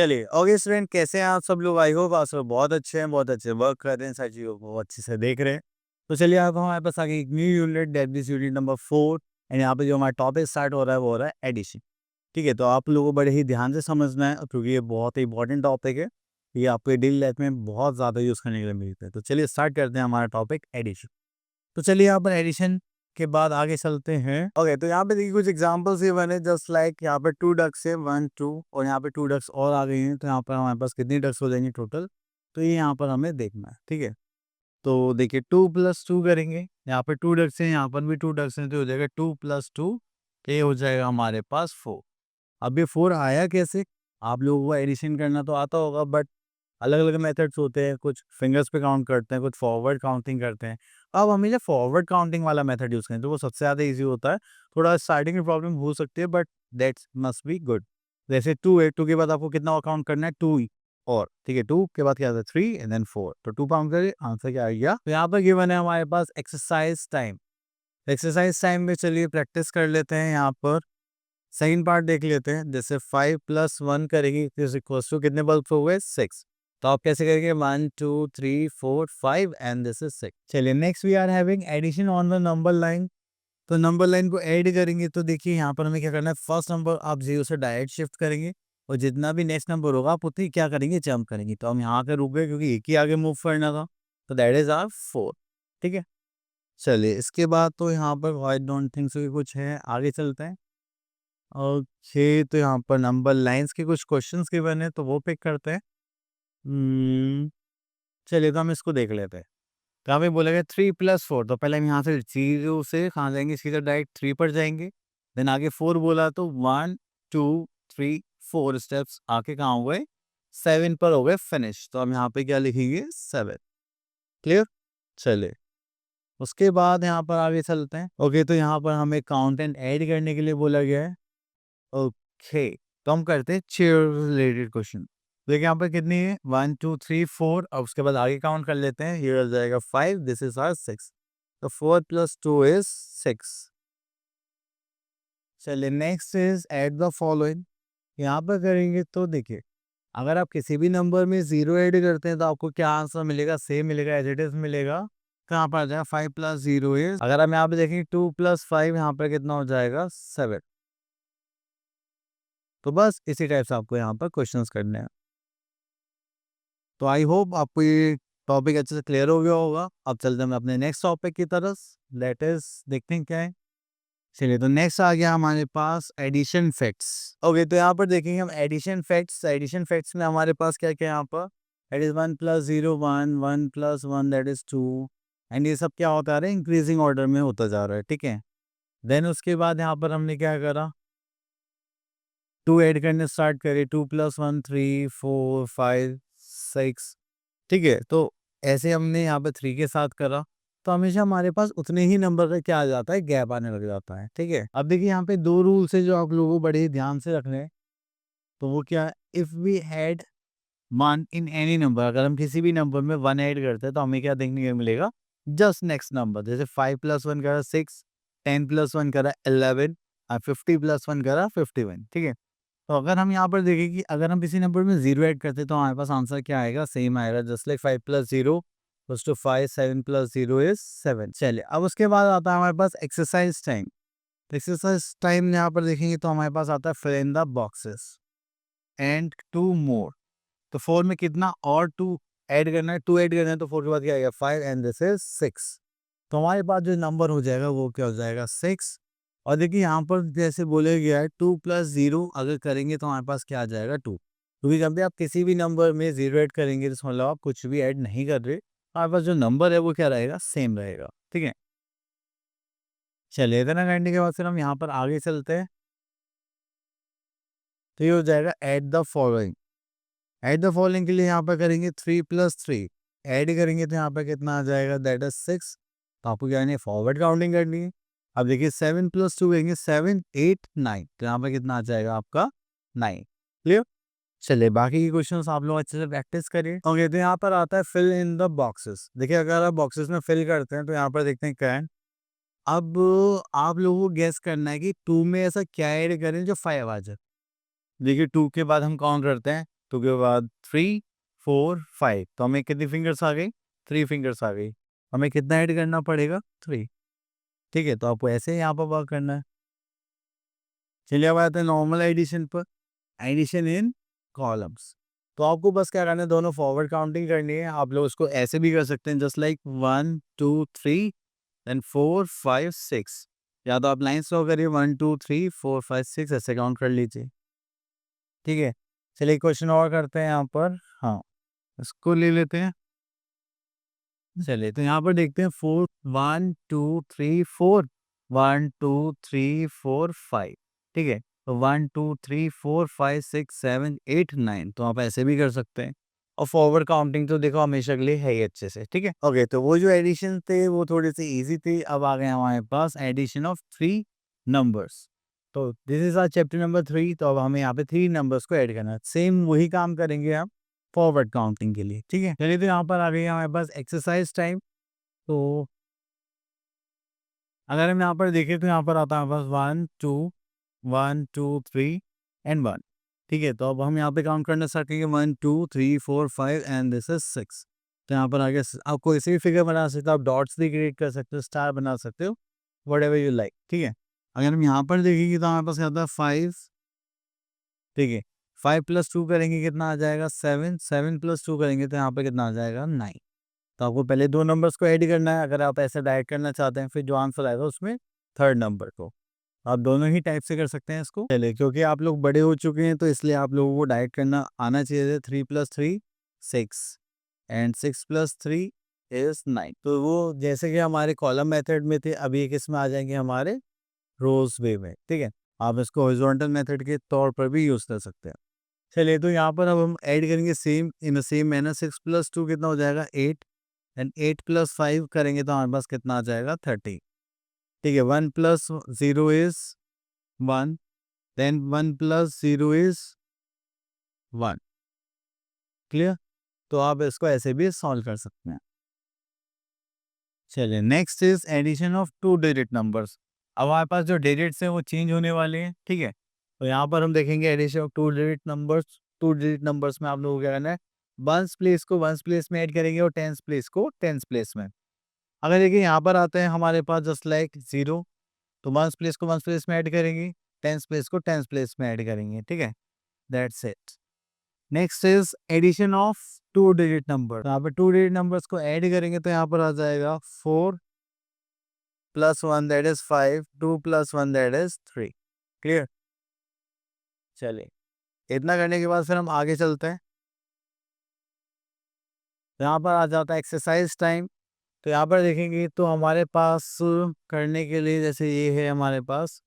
चलिए, okay student, कैसे हैं आप सब लोग? आई होप आप सब बहुत अच्छे हैं, बहुत अच्छे वर्क कर रहे हैं, सारी चीज़ों को अच्छे से देख रहे हैं। तो चलिए, अब हमारे पास आगे एक new unit, that is unit number 4 and यहाँ पे जो हमारा टॉपिक स्टार्ट हो रहा है वो हो रहा है एडिशन। ठीक है, तो आप लोगों को बड़े ही ध्यान से समझना है क्योंकि ये बहुत ही इंपॉर्टेंट टॉपिक है। ये आपके डेली लाइफ में बहुत ज़्यादा यूज़ करने के लिए मिलता है। तो चलिए स्टार्ट करते हैं हमारा टॉपिक एडिशन। तो चलिए यहाँ पर एडिशन के बाद आगे चलते हैं। ओके, तो यहाँ पे देखिए कुछ एग्जांपल्स ये बने, जस्ट लाइक यहाँ पे 2 डक्स है, 1 2 और यहाँ पे 2 डक्स और आ गई हैं। तो यहाँ पर हमारे पास कितनी डक्स हो जाएंगी टोटल, तो ये यहाँ पर हमें देखना है। ठीक है, तो देखिए 2 + 2 करेंगे, यहाँ पे 2 डक्स हैं, यहाँ पर भी 2 डक्स हैं, तो हो जाएगा 2 + 2, ये हो जाएगा हमारे पास 4। अब ये 4 आया कैसे? आप लोगों को एडिशन करना तो आता होगा, बट अलग-अलग मेथड्स होते हैं, कुछ फिंगर्स पे काउंट करते हैं, कुछ फॉरवर्ड काउंटिंग करते हैं। अब हमेशा फॉरवर्ड काउंटिंग वाला मेथड यूज़ करें, तो वो सबसे ज़्यादा ईज़ी होता है। थोड़ा स्टार्टिंग में प्रॉब्लम हो सकती है, but that's must be good. जैसे 2 है, 2 के बाद आपको कितना और काउंट करना है? 2 ही और, ठीक है, 2 के बाद क्या आता है? 3 एंड देन 4, तो 2 काउंट करिए, आंसर क्या आ गया? तो यहाँ पर गिवन है हमारे पास एक्सरसाइज टाइम। एक्सरसाइज टाइम में चलिए प्रैक्टिस कर लेते हैं यहाँ पर। सेकंड पार्ट देख लेते हैं, जैसे 5 + 1 करेंगे इज इक्वल्स टू कितने बल्ब्स हो गए? 6। तो आप कैसे करेंगे? 1 2 3 4 5 एंड दिस इज 6। चलिए next we are having addition on the number line. तो नंबर लाइन को ऐड करेंगे, तो देखिए यहाँ पर हमें क्या करना है, फर्स्ट नंबर आप 0 से डायरेक्ट शिफ्ट करेंगे और जितना भी नेक्स्ट नंबर होगा आप उतनी क्या करेंगे? जंप करेंगे। तो हम यहाँ पे रुक गए क्योंकि एक ही आगे मूव करना था, तो दैट इज आवर 4। ठीक है, चलिए इसके बाद तो यहाँ पर आई डोंट थिंक सो कि कुछ है, आगे चलते हैं। ओके, तो यहाँ पर नंबर लाइन्स के कुछ क्वेश्चंस गिवन है, तो वो पिक करते हैं। चलिए तो हम इसको देख लेते हैं। तो यहाँ पे बोलेगा 3 + 4, तो पहले हम यहाँ से 0 से कहाँ जाएंगे? सीधा डायरेक्ट 3 पर जाएंगे। देन आगे 4 बोला तो 1 2 3 4 स्टेप्स आके कहाँ हो गए? 7 पर हो गए फिनिश। तो हम यहाँ पे क्या लिखेंगे? 7। क्लियर? चलिए उसके बाद यहाँ पर आगे चलते हैं। ओके, तो यहाँ पर हमें काउंट एंड ऐड करने के लिए बोला गया है। ओके, तो हम करते हैं चेयर रिलेटेड क्वेश्चन। देखिए यहाँ पर कितनी है? 1 2 3 4। अब उसके बाद आगे काउंट कर लेते हैं, ये हो जाएगा 5, दिस इज आवर 6। तो 4 + 2 इज 6। चलिए next is add the following. यहाँ पर करेंगे तो देखिए, अगर आप किसी भी नंबर में 0 ऐड करते हैं तो आपको क्या आंसर मिलेगा? सेम मिलेगा, एज इट इज मिलेगा। कहाँ पर आ जाएगा? 5 + 0 इज, अगर हम यहाँ पे देखेंगे 2 + 5, यहाँ पर कितना हो जाएगा? 7। तो बस इसी टाइप से आपको यहाँ पर क्वेश्चंस करने हैं। तो आई होप आपको ये टॉपिक अच्छे से क्लियर हो गया होगा। अब चलते हैं हम अपने नेक्स्ट टॉपिक की तरफ, दैट इज देखते हैं क्या है। चलिए तो नेक्स्ट आ गया हमारे पास एडिशन फैक्ट्स। ओके, तो यहाँ पर देखेंगे हम एडिशन फैक्ट्स। एडिशन फैक्ट्स में हमारे पास क्या क्या है यहाँ पर? That is 1 + 0 1, 1 + 1 that is 2, and ये सब क्या होता आ रहा है? इंक्रीजिंग ऑर्डर में होता जा रहा है। ठीक है, देन उसके बाद यहाँ पर हमने क्या करा? 2 ऐड करने स्टार्ट करे, 2 + 1 3 4 5 6। ठीक है, तो ऐसे हमने यहाँ पे 3 के साथ करा, तो हमेशा हमारे पास उतने ही नंबर का क्या आ जाता है? गैप आने लग जाता है। ठीक है, अब देखिए यहाँ पे 2 रूल्स है जो आप लोगों को बड़े ही ध्यान से रखने हैं। तो वो क्या है? If we add 1 in any number, अगर हम किसी भी नंबर में 1 ऐड करते हैं तो हमें क्या देखने को मिलेगा? Just next number. जैसे 5 + 1 करा 6, 10 + 1 करा 11 और 50 + 1 करा 51। ठीक है, तो अगर हम यहाँ पर देखें कि अगर हम किसी नंबर में 0 ऐड करते हैं तो हमारे पास आंसर क्या आएगा? सेम आएगा, जस्ट लाइक 5 + 0 = 5, 7 + 0 इज 7। चलिए अब उसके बाद आता है हमारे पास एक्सरसाइज टाइम। तो एक्सरसाइज टाइम यहाँ पर देखेंगे तो हमारे पास आता है fill in the boxes and 2 more. तो 4 में कितना और 2 ऐड करना है? 2 ऐड करना है, तो 4 के बाद क्या आएगा? 5 एंड दिस इज 6। तो हमारे पास जो नंबर हो जाएगा वो क्या हो जाएगा? 6। और देखिए यहाँ पर जैसे बोला गया है 2 + 0 अगर करेंगे तो हमारे पास क्या आ जाएगा? 2। क्योंकि जब भी आप किसी भी नंबर में 0 ऐड करेंगे तो मतलब आप कुछ भी ऐड नहीं कर रहे, हमारे पास जो नंबर है वो क्या रहेगा? सेम रहेगा। ठीक है, चलिए इतना करने के बाद फिर हम यहाँ पर आगे चलते हैं। तो ये हो जाएगा add the following. Add the following के लिए यहाँ पर करेंगे 3 + 3 ऐड करेंगे तो यहाँ पर कितना आ जाएगा? That is 6। तो आपको क्या है? फॉरवर्ड काउंटिंग करनी है। अब देखिए 7 + 2 करेंगे, 7 8 9, तो यहाँ पर कितना आ जाएगा आपका? 9। क्लियर? चलिए बाकी के क्वेश्चंस आप लोग अच्छे से प्रैक्टिस करिए। ओके, तो यहाँ पर आता है फिल इन द बॉक्सेस। देखिए अगर आप बॉक्सेस में फिल करते हैं तो यहाँ पर देखते हैं क्या है। अब आप लोगों को गेस करना है कि 2 में ऐसा क्या ऐड करें जो 5 आ जाए। देखिए 2 के बाद हम काउंट करते हैं, 2 के बाद 3 4 5, तो हमें कितनी फिंगर्स आ गई? 3 फिंगर्स आ गई। हमें कितना ऐड करना पड़ेगा? 3। ठीक है, तो आपको ऐसे यहाँ पर वर्क करना है। चलिए अब आते हैं नॉर्मल एडिशन पर, एडिशन इन कॉलम्स। तो आपको बस क्या करना है, दोनों फॉरवर्ड काउंटिंग करनी है। आप लोग उसको ऐसे भी कर सकते हैं, जस्ट लाइक 1 2 3 देन 4 5 6, या तो आप लाइन ड्रॉ करिए 1 2 3 4 5 6 ऐसे काउंट कर लीजिए। ठीक है, चलिए क्वेश्चन और करते हैं यहाँ पर। हाँ, इसको ले लेते हैं। चलिए तो यहाँ पर देखते हैं 4 1 2 3 4 1 2 3 4 5। ठीक है, तो 1 2 3 4 5 6 7 8 9, तो आप ऐसे भी कर सकते हैं। और फॉरवर्ड काउंटिंग तो देखो हमेशा के लिए है ही अच्छे से। ठीक है, ओके, तो वो जो एडिशन थे वो थोड़े से इजी थे। अब आ गए हमारे पास एडिशन ऑफ 3 नंबर्स। तो this is our chapter number 3। तो अब हमें यहाँ पे 3 नंबर्स को ऐड करना है। सेम वही काम करेंगे हम फॉरवर्ड काउंटिंग के लिए। ठीक है, चलिए तो यहाँ पर आ गई हमारे पास एक्सरसाइज टाइम। तो अगर हम यहाँ पर देखें तो यहाँ पर आता है हमारे पास 1 2 3 एंड 1। ठीक है, तो अब हम यहाँ पे काउंट करना स्टार्ट करेंगे 1 2 3 4 5 एंड दिस इज 6। तो यहाँ पर आगे आप कोई सी भी फिगर बना सकते हो, आप डॉट्स भी क्रिएट कर सकते हो, स्टार बना सकते हो, वट एवर यू लाइक। ठीक है, अगर हम यहाँ पर देखेंगे तो हमारे पास क्या आता है 5। ठीक है, 5 + 2 करेंगे कितना आ जाएगा? 7। 7 + 2 करेंगे तो यहाँ पे कितना आ जाएगा? 9। तो आपको पहले 2 नंबर्स को ऐड करना है। अगर आप ऐसे डायरेक्ट करना चाहते हैं, फिर जो आंसर आएगा उसमें थर्ड नंबर को आप दोनों ही टाइप से कर सकते हैं इसको। चलिए, क्योंकि आप लोग बड़े हो चुके हैं तो इसलिए आप लोगों को डायरेक्ट करना आना चाहिए। 3 + 3 6 एंड 6 + 3 इज 9। तो वो जैसे कि हमारे कॉलम मेथड में थे, अभी किस में आ जाएंगे? हमारे रोज वे में। ठीक है, आप इसको हॉरिजॉन्टल मेथड के तौर पर भी यूज कर सकते हैं। चलिए, तो यहाँ पर अब हम ऐड करेंगे same in the same manner. 6 + 2 कितना हो जाएगा? 8 एंड 8 + 5 करेंगे तो हमारे पास कितना आ जाएगा? 30। ठीक है, 1 + 0 इज 1, देन 1 + 0 इज 1। क्लियर? तो आप इसको ऐसे भी सॉल्व कर सकते हैं। चलिए, next is addition of 2 digit numbers. अब हमारे पास जो डिजिट्स हैं वो चेंज होने वाले हैं। ठीक है, तो यहाँ पर हम देखेंगे addition of 2 digit numbers. 2 digit numbers में आप लोगों को क्या करना है? वंस प्लेस को वंस प्लेस में ऐड करेंगे और टेंस प्लेस को टेंस प्लेस में। अगर देखिए यहाँ पर आते हैं हमारे पास जस्ट लाइक 0, तो वंस प्लेस को वंस प्लेस में ऐड करेंगे, टेंस प्लेस को टेंस प्लेस में ऐड करेंगे। ठीक है, that's it. Next is addition of 2 digit number. यहाँ पे 2 डिजिट नंबर्स को ऐड करेंगे तो यहाँ पर आ जाएगा 4 + 1 that is 5, 2 + 1 that is 3। Clear? चलिए, इतना करने के बाद फिर हम आगे चलते हैं। तो यहाँ पर आ जाता है एक्सरसाइज टाइम। तो यहाँ पर देखेंगे तो हमारे पास करने के लिए जैसे ये है हमारे पास,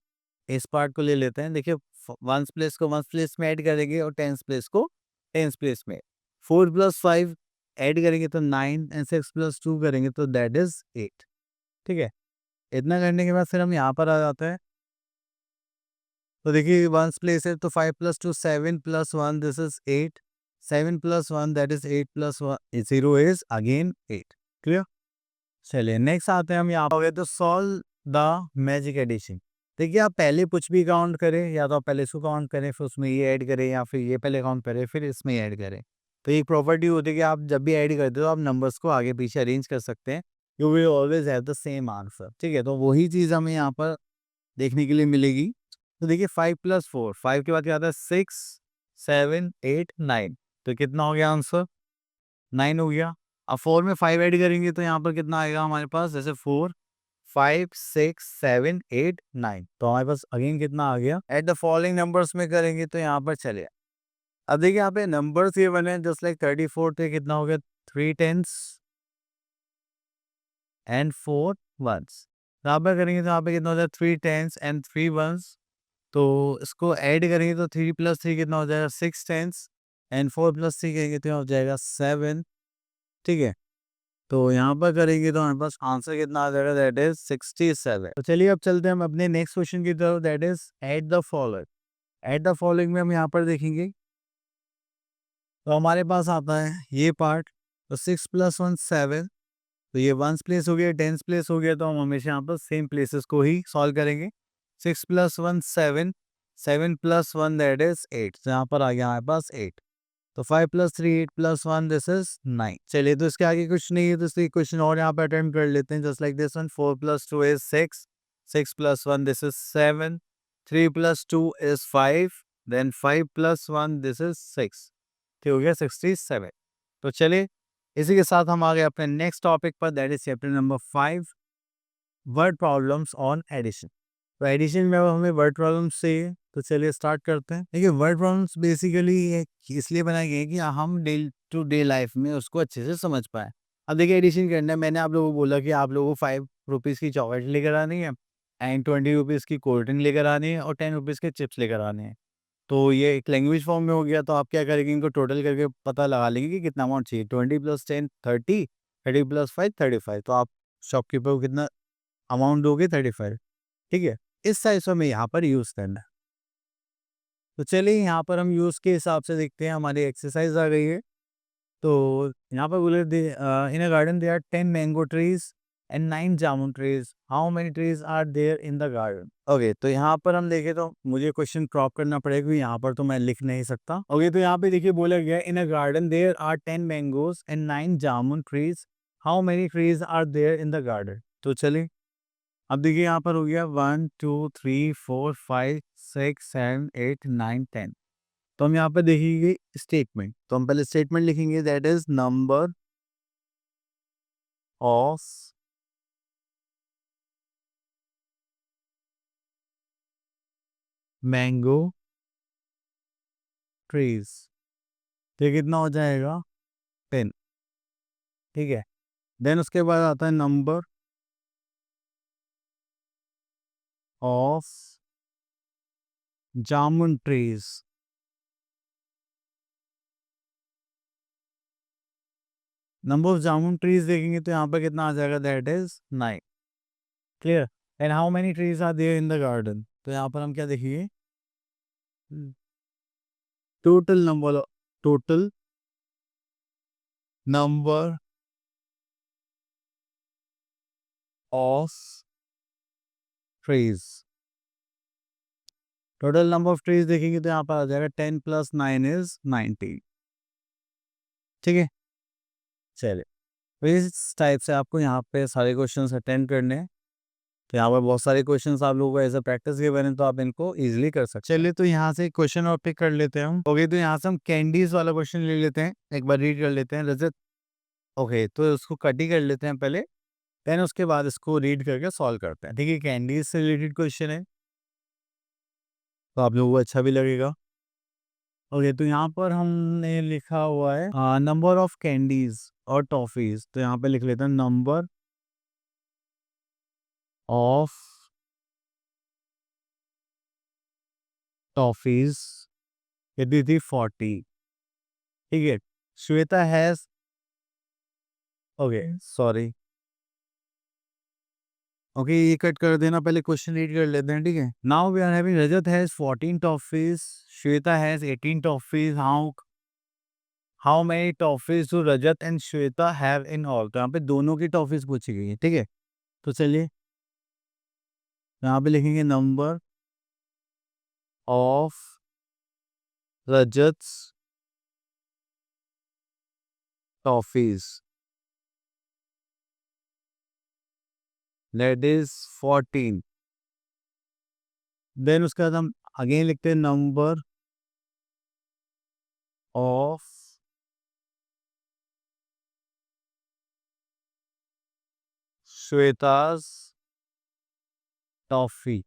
इस पार्ट को ले लेते हैं। देखिए, वंस प्लेस को वंस प्लेस में ऐड करेंगे और टेंस प्लेस को टेंस प्लेस में। 4 + 5 ऐड करेंगे तो 9 एंड 6 + 2 करेंगे तो दैट इज 8। ठीक है, इतना करने के बाद फिर हम यहाँ पर आ जाते हैं। तो देखिए, वंस प्लेस है तो 5 + 2 7 + 1 this is 8। 7 + 1 that is 8 + 1 0 is again 8। Clear? चलिए, नेक्स्ट आते हैं हम यहाँ हो गए तो सॉल्व द मैजिक एडिशन। देखिए, आप पहले कुछ भी काउंट करें, या तो आप पहले इसको काउंट करें फिर उसमें ये ऐड करें, या फिर ये पहले काउंट करें फिर इसमें ऐड करें। तो एक प्रॉपर्टी होती है कि आप जब भी ऐड करते हो आप नंबर्स को आगे पीछे अरेंज कर सकते हैं। You will always have the same answer. ठीक है, तो वही चीज़ हमें यहाँ पर देखने के लिए मिलेगी। तो देखिए, 5 + 4, 5 के बाद क्या आता है? 6 7 8 9, तो कितना हो गया आंसर? 9 हो गया। अब 4 में 5 ऐड करेंगे तो यहाँ पर कितना आएगा हमारे पास? जैसे 4 5 6 7 8 9, तो हमारे पास अगेन कितना आ गया? एट द फॉलोइंग नंबर्स में करेंगे तो यहाँ पर चले। अब देखिए, यहाँ पे नंबर्स ये बने जस्ट लाइक 34 थे, कितना हो गया? 3 टेंस एंड 4 वंस। तो यहाँ पर करेंगे तो यहाँ पे कितना हो जाएगा? 3 टेंस एंड 3 वंस। तो इसको ऐड करेंगे तो 3 + 3 कितना हो जाएगा? 6 टेंस एंड 4 + 3 करेंगे तो हो जाएगा 7। ठीक है, तो यहाँ पर करेंगे तो हमारे पास आंसर कितना आ जाएगा? That is 67। तो चलिए अब चलते हैं हम अपने नेक्स्ट क्वेश्चन की तरफ, that is add the following. Add the following में हम यहाँ पर देखेंगे तो हमारे पास आता है ये पार्ट। तो 6 + 1 7, तो ये वंस प्लेस हो गया, टेंस प्लेस हो गया, तो हम हमेशा यहाँ पर सेम प्लेसेस को ही सॉल्व करेंगे। 6 + 1 7, 7 + 1 दैट इज 8, तो यहाँ पर आ गया हमारे पास 8। तो 5 + 3 8 + 1 दिस इज 9। चलिए तो इसके आगे कुछ नहीं है तो इसलिए क्वेश्चन और यहाँ पे अटेम्प्ट कर लेते हैं just like this one. 4 + 2 is 6, 6 + 1 this is 7, 3 + 2 is 5, then 5 + 1 this is 6। ठीक हो गया 67। तो चलिए इसी के साथ हम आ गए अपने नेक्स्ट टॉपिक पर, that is chapter number 5, word problems on addition. तो एडिशन में अब हमें वर्ड प्रॉब्लम्स चाहिए, तो चलिए स्टार्ट करते हैं। देखिए वर्ड प्रॉब्लम्स बेसिकली इसलिए बनाए गए हैं कि हम डे टू डे लाइफ में उसको अच्छे से समझ पाए। अब देखिए एडिशन करना है, मैंने आप लोगों को बोला कि आप लोगों को 5 रुपीज़ की चॉकलेट लेकर आनी है एंड 20 रुपीज़ की कोल्ड ड्रिंक लेकर आनी है और 10 रुपीज़ के चिप्स लेकर आने हैं। तो ये एक लैंग्वेज फॉर्म में हो गया, तो आप क्या करेंगे, इनको टोटल करके पता लगा लेंगे कि कितना अमाउंट चाहिए। 20 + 10 30, 30 + 5 35। तो आप शॉपकीपर को कितना अमाउंट दोगे, 35। ठीक है, इस साइज से हमें यहाँ पर यूज़ करना है। तो चलिए यहाँ पर हम यूज़ के हिसाब से देखते हैं, हमारी एक्सरसाइज आ गई है। तो यहाँ पर बोले in a garden there are 10 mango trees and 9 jamun trees, how many trees are there in the garden. Okay, तो यहाँ पर हम देखें तो मुझे क्वेश्चन क्रॉप करना पड़ेगा क्योंकि यहाँ पर तो मैं लिख नहीं सकता। ओके, तो यहाँ पे देखिए बोला गया in a garden there are 10 mangoes and 9 jamun trees, how many trees are there in the garden. तो चलिए अब देखिए यहाँ पर हो गया 1 2 3 4 5 6 7 8 9 10। तो हम यहाँ पे देखेंगे स्टेटमेंट, तो हम पहले स्टेटमेंट लिखेंगे that is number of mango trees. तो ये कितना हो जाएगा 10। ठीक है, देन उसके बाद आता है number of jamun trees. Number of jamun trees देखेंगे तो यहाँ पर कितना आ जाएगा, that is 9। Clear. And how many trees are there in the garden, तो यहाँ पर हम क्या देखेंगे, total number of trees. Total number of trees देखेंगे तो यहाँ पर आ जाएगा 10 + 9 इज 19। ठीक है, चलिए तो इस टाइप से आपको यहाँ पे सारे क्वेश्चंस अटेंड करने हैं। तो यहाँ पर बहुत सारे क्वेश्चंस आप लोगों को एज अ प्रैक्टिस के बने, तो आप इनको इजीली कर सकते हैं। चलिए तो यहाँ से क्वेश्चन और पिक कर लेते हैं हम। ओके, तो यहाँ से हम कैंडीज वाला क्वेश्चन ले लेते हैं, एक बार रीड कर लेते हैं रजत। ओके, तो उसको कट ही कर लेते हैं पहले, देन उसके बाद इसको रीड करके सॉल्व करते हैं। ठीक है, कैंडीज से रिलेटेड क्वेश्चन है तो आप लोगों को अच्छा भी लगेगा। ओके, तो यहाँ पर हमने लिखा हुआ है नंबर ऑफ कैंडीज और टॉफीज, तो यहाँ पे लिख लेते हैं नंबर ऑफ टॉफीज कितनी थी, 40। ठीक है, Shweta has, okay sorry, okay ये कट कर देना, पहले क्वेश्चन रीड कर लेते हैं। ठीक है, now we are having Rajat has 14 toffees, Shweta has 18 toffees, how many toffees do Rajat and Shweta have in all. तो यहाँ पे दोनों की टॉफीज पूछी गई है। ठीक है, तो चलिए यहाँ पे लिखेंगे number of Rajat toffees, that is 14। Then उसके बाद हम अगेन लिखते हैं नंबर ऑफ श्वेताज टॉफी,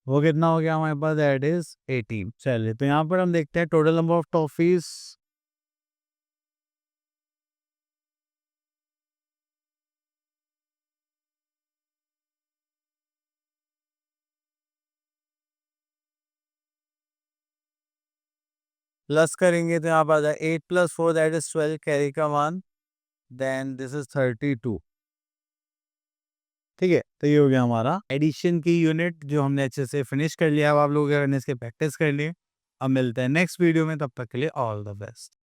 वो कितना हो गया हमारे पास, दैट इज 18। चलिए तो यहाँ पर हम देखते हैं total number of toffees. Plus करेंगे तो यहाँ पर आ जाए 8 + 4 दैट इज 12, कैरी का 1, देन दिस इज 32। ठीक है, तो ये हो गया हमारा एडिशन की यूनिट जो हमने अच्छे से फिनिश कर लिया। अब आप लोग अगर इसके प्रैक्टिस कर लिए, अब मिलते हैं नेक्स्ट वीडियो में, तब तक के लिए ऑल द बेस्ट।